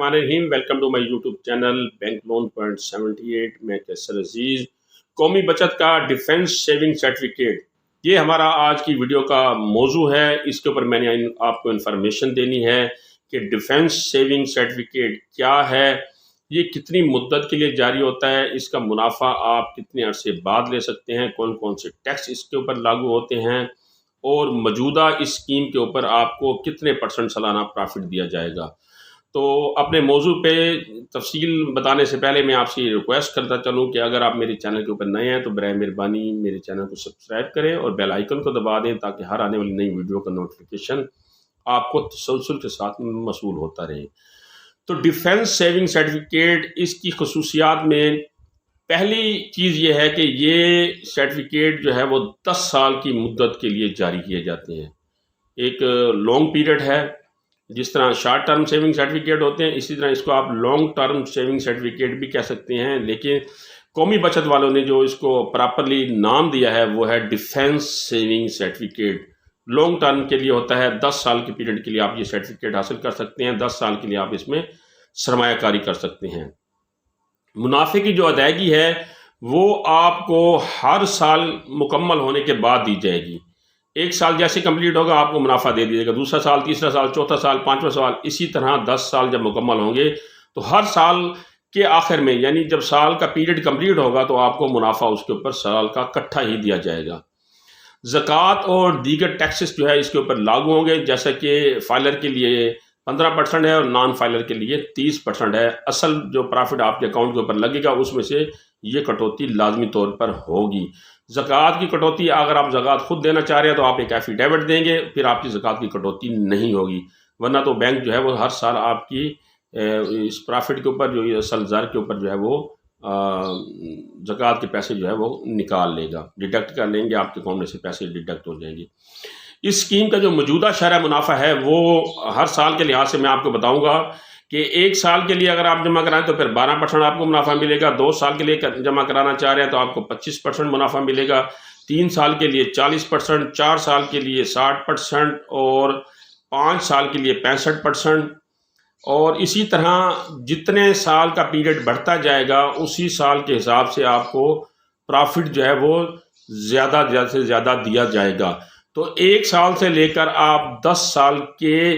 बिस्मिल्लाहिर्रहमानिर्रहीम। Welcome to my YouTube channel bank loan point 78। मैं कैसर अजीज़। कौमी बचत का डिफेंस सेविंग सर्टिफिकेट, ये हमारा आज की वीडियो का मौजू है। इसके ऊपर मैंने आपको इन्फॉर्मेशन देनी है कि डिफेंस सेविंग सर्टिफिकेट क्या है, ये कितनी मुद्दत के लिए जारी होता है, इसका मुनाफा आप कितने अरसे बाद ले सकते हैं, कौन कौन से टैक्स इसके ऊपर लागू होते हैं और मौजूदा इस स्कीम के ऊपर आपको कितने % सालाना प्रॉफिट दिया जाएगा। तो अपने मौजू पे तफसील बताने से पहले मैं आपसे रिक्वेस्ट करता चलूँ कि अगर आप मेरे चैनल के ऊपर नए हैं तो बराए मेहरबानी मेरे चैनल को सब्सक्राइब करें और बेल आइकन को दबा दें ताकि हर आने वाली नई वीडियो का नोटिफिकेशन आपको तसलसल के साथ मसूल होता रहे। तो डिफेंस सेविंग सर्टिफिकेट, इसकी खसूसियात में पहली चीज़ ये है कि ये सर्टिफिकेट जो है वो 10 साल की मुद्दत के लिए जारी किए जाते हैं। एक लॉन्ग पीरियड है, जिस तरह शॉर्ट टर्म सेविंग सर्टिफिकेट होते हैं इसी तरह इसको आप लॉन्ग टर्म सेविंग सर्टिफिकेट भी कह सकते हैं। लेकिन कौमी बचत वालों ने जो इसको प्रॉपरली नाम दिया है वो है defence saving certificate. Long term के लिए होता है, 10 साल के पीरियड के लिए आप ये सर्टिफिकेट हासिल कर सकते हैं। 10 साल के लिए आप इसमें सरमायाकारी कर सकते हैं। मुनाफे की जो अदायगी है वो आपको हर साल मुकम्मल होने के बाद दी जाएगी। एक साल जैसे कंप्लीट होगा आपको मुनाफा दे दीजिएगा, दूसरा साल, तीसरा साल, चौथा साल, पांचवा साल, इसी तरह 10 साल जब मुकम्मल होंगे तो हर साल के आखिर में, यानी जब साल का पीरियड कंप्लीट होगा तो आपको मुनाफा उसके ऊपर साल का इकट्ठा ही दिया जाएगा। ज़कात और दीगर टैक्सेस जो है इसके ऊपर लागू होंगे, जैसा कि फाइलर के लिए 15% है और नॉन फाइलर के लिए 30% है। असल जो प्रॉफिट आपके अकाउंट के ऊपर लगेगा उसमें से ये कटौती लाजमी तौर पर होगी। ज़कात की कटौती, अगर आप ज़कात खुद देना चाह रहे हैं तो आप एक एफिडेविट देंगे, फिर आपकी ज़कात की कटौती नहीं होगी। वरना तो बैंक जो है वो हर साल आपकी इस प्रॉफिट के ऊपर जो असल ज़र के ऊपर जो है वो ज़कात के पैसे जो है वो निकाल लेगा, डिडक्ट कर लेंगे, आपके अकाउंट में से पैसे डिडक्ट हो जाएंगे। इस स्कीम का जो मौजूदा शरह मुनाफा है वो हर साल के लिहाज से मैं आपको बताऊंगा कि एक साल के लिए अगर आप जमा कराएं तो फिर 12% आपको मुनाफा मिलेगा, 2 साल के लिए जमा कराना चाह रहे हैं तो आपको 25% मुनाफा मिलेगा, 3 साल के लिए 40%, 4 साल के लिए 60% और 5 साल के लिए 65%। और इसी तरह जितने साल का पीरियड बढ़ता जाएगा उसी साल के हिसाब से आपको प्रॉफिट जो है वो ज़्यादा से ज़्यादा दिया जाएगा। तो 1 साल से लेकर आप 10 साल के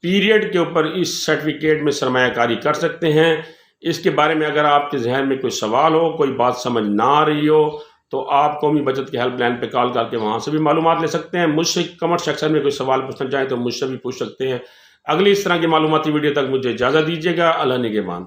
पीरियड के ऊपर इस सर्टिफिकेट में सरमायाकारी कर सकते हैं। इसके बारे में अगर आपके जहन में कोई सवाल हो, कोई बात समझ ना आ रही हो तो आप कौमी बचत के हेल्पलाइन पे कॉल करके वहाँ से भी मालूमात ले सकते हैं। मुझसे कमेंट सेक्शन में कोई सवाल पूछना चाहें तो मुझसे भी पूछ सकते हैं। अगली इस तरह की मालूमाती वीडियो तक मुझे इजाज़त दीजिएगा। अल्लाह निगहबान।